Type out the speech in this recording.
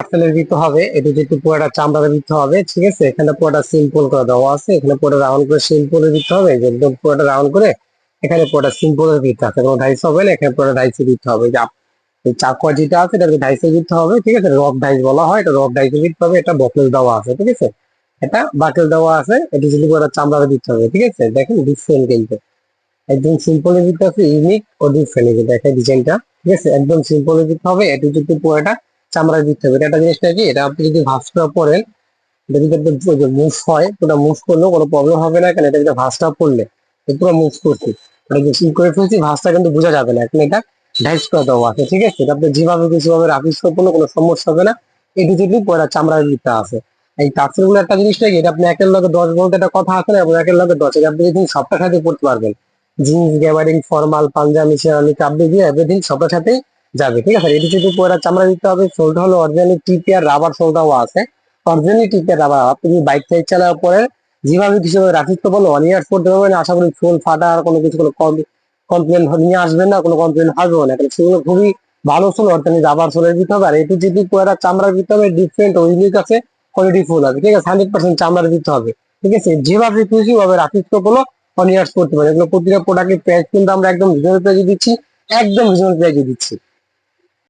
টার্সেলের ভিত্তি হবে, এটা যেহেতু পুরোটা চামড়ার ভিত্তি হবে, ঠিক আছে। এখানে পুরোটা সিম্পল করে দেওয়া আছে, এখানে পুরোটা রাউন্ড করে সিম্পলের ভিত্তি হবে, যে একদম পুরোটা রাউন্ড করে এখানে পুরোটা সিম্পলের ভিত্তি আছে, কোনো ডাইস হবে না, এখানে পুরোটা ডাইসের ভিত্তি হবে। যে এই চাকুয়া যেটা আছে এটাকে ডাইসের ভিত্তি হবে, ঠিক আছে। রক ডাইস বলা হয়, এটা রক ডাইসের ভিত্তি হবে, এটা বকলেস দেওয়া আছে, ঠিক আছে। এটা বাকেল দেওয়া আছে, এটা যদি পুরোটা চামড়ার ভিত্তি হবে, ঠিক আছে। দেখেন ডিফারেন্ট কিন্তু একদম সিম্পলের ভিত্তি আছে, ইউনিক ও ডিফারেন্ট, দেখেন ডিজাইনটা, ঠিক আছে। একদম সিম্পলের ভিত্তি হবে, এটা যদি পুরোটা চামড়ার ভিত্তি হবে। এটা জিনিসটা কি, এটা আপনি যদি ভাঁজ করা পরেন, এটা যদি মুভ হয়, পুরো মুভ করলেও কোনো প্রবলেম হবে না, কারণ এটা যদি ভাঁজটা পড়লে পুরো মুভ করছি, এটা যে কি করে ফেলছি ভাঁজটা কিন্তু বোঝা যাবে না, এখন এটা ডাইস করে দেওয়া আছে, ঠিক আছে। এটা আপনি যেভাবে কিছুভাবে রাখিস করলে কোনো সমস্যা হবে না, এটি যদি পুরো চামড়ার ভিত্তি আছে। এই টাক্সের গুলো একটা জিনিসটা কি, এটা আপনি একের লগে 10 বলতে একটা কথা আছে না, এবং একের লগে 10, এটা আপনি যদি সবটার সাথে পড়তে পারবেন, জিন্স গ্যাবার্ডিং ফর্মাল পাঞ্জাবি শেরানি কাবলি দিয়ে এভরিথিং সবার সাথেই যাবে, ঠিক আছে। এটি যদি পুরো চামড়া দিতে হবে, সোলটা হলো অরিজিনালি টিপি আর রাবার সোলটাও আছে, অরিজিনালি টিপি আর রাবার। আপনি বাইক টাইক চালার পরে যেভাবে কিছু রাখিতে বলো 1 ইয়ার করতে পারবেন, আশা করি সোল ফাটা আর কোনো কিছু কোনো কমপ্লেন নিয়ে আসবেন না, কোনো কমপ্লেন আসবেও না, কারণ সেগুলো খুবই ভালো সোল, অরিজিনালি রাবার সোলের দিতে হবে। আর এটি যদি পুরো চামড়ার দিতে হবে, ডিফারেন্ট ইউনিক আছে, কোয়ালিটি ফুল আছে, ঠিক আছে। 100% চামড়ার দিতে হবে, ঠিক আছে। যেভাবে খুশি ভাবে রাখিতে বলো 1 ইয়ার্স করতে পারে। এগুলো প্রতিটা প্রোডাক্টের প্রাইস কিন্তু আমরা একদম রিজনেবল প্রাইসে দিচ্ছি, একদম রিজনেবল প্রাইসে দিচ্ছি।